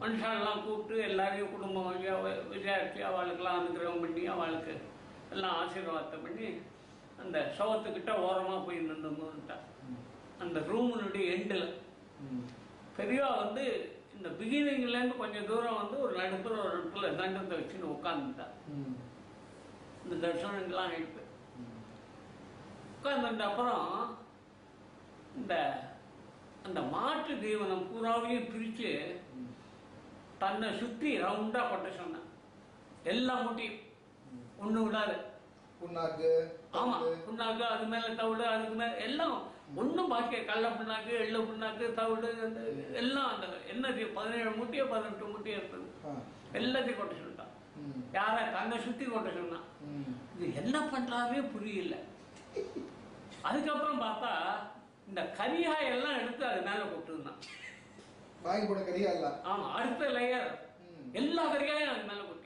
மனுஷாலெல்லாம் கூப்பிட்டு எல்லாரையும் குடும்பம் விசாரித்து அவளுக்கெல்லாம் அனுகிரகம் பண்ணி அவளுக்கு எல்லாம் ஆசீர்வாதத்தை பண்ணி அந்த சவத்துக்கிட்ட ஓரமாக போய் நின்றுட்டா. அந்த ரூமினுடைய எண்டில் பெரியவா வந்து இந்த பிகினிங்லேருந்து கொஞ்சம் தூரம் வந்து ஒரு நடுப்புற ஒரு இடத்துல தண்டத்தை வச்சுன்னு உட்காந்துட்டா. இந்த தர்சனங்கள்லாம் ஆயிடுச்சு. உட்காந்துட்ட அப்புறம் இந்த அந்த மாட்டு தீவனம் பூராவையும் பிரித்து தன்னை சுற்றி ரவுண்டாக கொட்ட சொன்னான். எல்லா முட்டையும் ஒன்று விடாது. புண்ணாக்கு, ஆமாம், புண்ணாக்கு, அது மேலே தவிடு, அதுக்கு மேலே எல்லாம் ஒன்றும் பாக்கி கடலை புண்ணாக்கு, எள்ளு புண்ணாக்கு, தவிடு, அந்த எல்லாம் அந்த என்ன 17 முட்டையோ 18 முட்டையோ இருக்குது. எல்லாத்தையும் கொட்ட சொல்லிட்டான். யாரை தன்னை சுற்றி கொட்ட சொன்னான். இது என்ன பண்ணுறாவே புரியல. அதுக்கப்புறம் பார்த்தா இந்த கரிகாய் எல்லாம் எடுத்து அது மேலே கொட்டுருந்தான். வாங்கி போட கரிகாய் இல்லை. ஆமாம், அடுத்த லேயர் எல்லா கரிகாயும் அது மேலே கொட்டி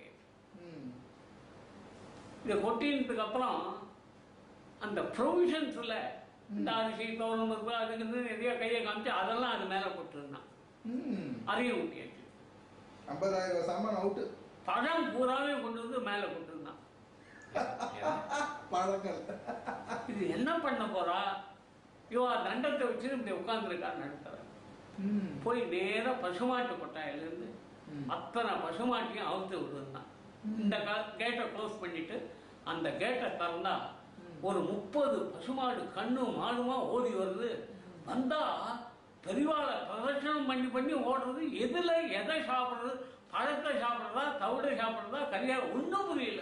இதை கொட்டினதுக்கு அப்புறம் அந்த ப்ரொவிஷன்ஸில் இந்த அரிசி தோணும் அதுக்கு நிறைய கையை காமிச்சு அதெல்லாம் அது மேலே கொட்டுருந்தான். அதையும் ஊட்டியாச்சு. 50,000 சாமான் அவுட்டு. பழம் பூராவே கொண்டு வந்து மேலே கொட்டுருந்தான். பழங்கள் இது என்ன பண்ண போறா? இவா தண்டத்தை வச்சு இப்படி உட்கார்ந்துருக்கான்னு நடத்துற. போய் நேராக பசுமாட்டு கொட்டாயிலிருந்து அத்தனை பசுமாட்டையும் அவுத்து விடுந்தான். இந்த கேட்டை க்ளோஸ் பண்ணிட்டு அந்த கேட்டை திறந்தா ஒரு 30 பசுமாடு கண்ணும் மாடுமா ஓடி வருது. வந்தா பெரிவாளை பிரதட்சணம் பண்ணி பண்ணி ஓடுறது. எதுல எதை சாப்பிட்றது? பழத்தை சாப்பிட்றதா, தவிடை சாப்பிட்றதா, கரியா ஒன்றும் புரியல.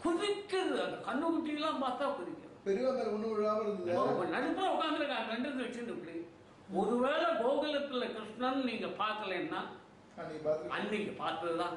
குதிக்குது. அந்த கண்ணுக்குட்டிலாம் பார்த்தா குதிக்குது. பெரியவங்க ஒன்றும் விழாமல் இருந்தது. நடுப்புற உட்காந்துருக்காங்க ரெண்டு வச்சுட்டு. இப்படி ஒருவேளை கோகுலத்துல கிருஷ்ணன் நீங்க பார்க்கலன்னா அன்னைக்கு பார்த்ததுதான்.